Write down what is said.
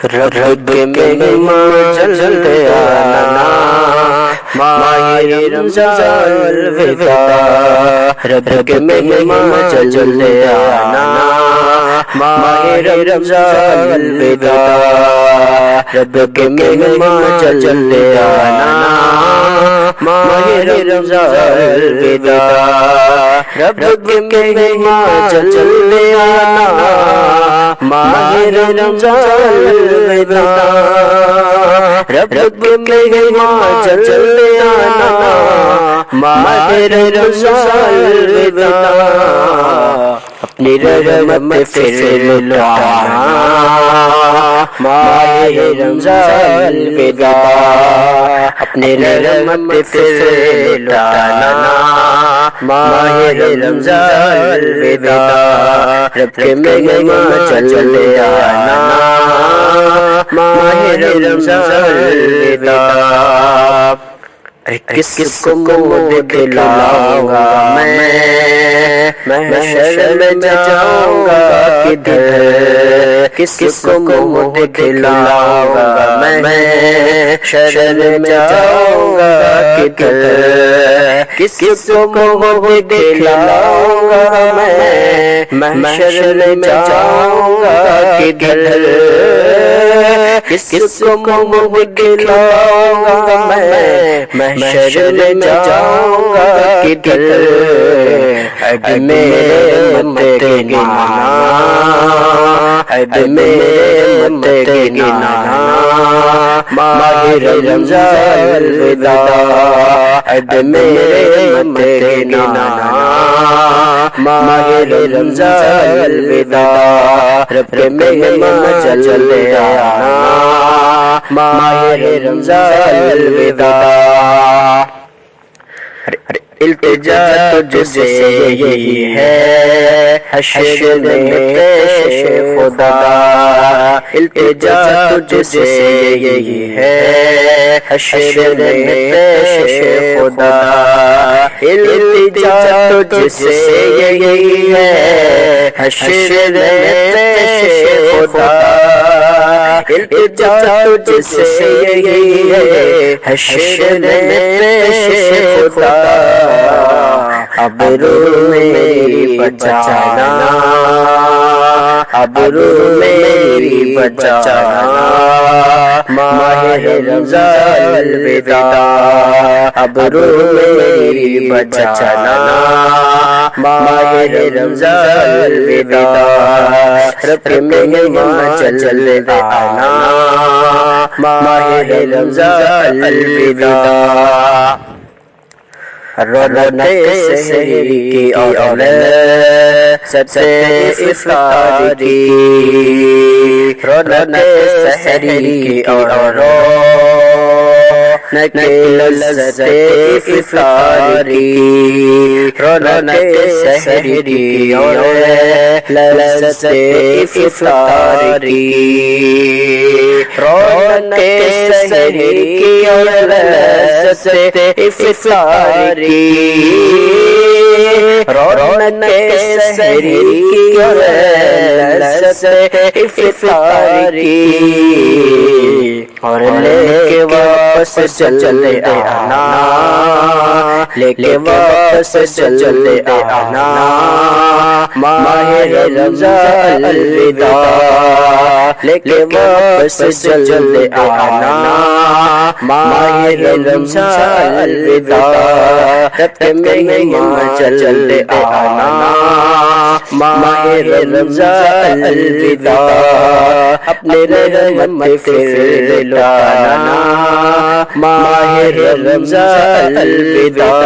رب کے مہمان چلتے آنا ماہ رمضان الوداع، رب کے مہمان چلتے آنا ماہ رمضان الوداع، رب کے مہمان چلتے آنا ماہ رمضان الوداع، رب کے مہمان چلتے آنا ماہ رمضان الوداع، رب کے مہمان چلتے آنا ماہ رمضان الوداع، اپنی رحمت پھر لوٹانا ماہ رمضان الوداع، اپنی رحمت پھر لوٹانا ماہ رمضان الوداع، رب کے مہمان چلتے آنا ماہ رمضان الوداع، کس کو منہ دکھلاؤں گا میں محشر میں جاؤں گا کدھر، کس کو منہ دکھلاؤں گا میں محشر میں جاؤں گا کدھر، کس کو منہ دکھلاؤں گا میں محشر میں جاؤں گا کدھر، کس کو منہ دکھلاؤں گا میں محشر میں جاؤں گا کدھر، عیب میرے مت گنانا، عیب میرے مت گنانا ماہ رمضان الوداع، عیب میرے مت گنانا ماہ رمضان الوداع، رب کے مہمان چلتے آنا ماہ رمضان الوداع، التجا تجھ سے یہی ہے حشر میں پیش خدا، التجا تجھ سے یہی ہے حشر میں پیش خدا، التجا تجھ سے یہی ہے حشر میں پیش خدا، التجا تجھ سے یہی ہے حشر میں پیش خدا، ابرو میری بچانا، ابرو میری بچانا ماہ رمضان الوداع، ابرو میری بچانا ماہ رمضان الوداع، رب کے مہمان چلتے آنا ماہ رمضان الوداع، رونق سحری کی اور لذت افطار کی، رونق سحری کی اور رونق لذت افطار کی، رونق سحری کی اور لذت افطار کی، رونق سحری کی اور لذت افطار کی، رونق سحری کی اور لذت افطار کی، اور لے کے واپس چلتے آنا، لے کے واپس چلتے آنا ماہ رمضان الوداع، لے کے واپس چلتے آنا ماہ رمضان الوداع، رب کے مہمان چلتے آنا ماہ رمضان الوداع، اپنے رحمت پھر لوٹانا ماہ رمضان الوداع۔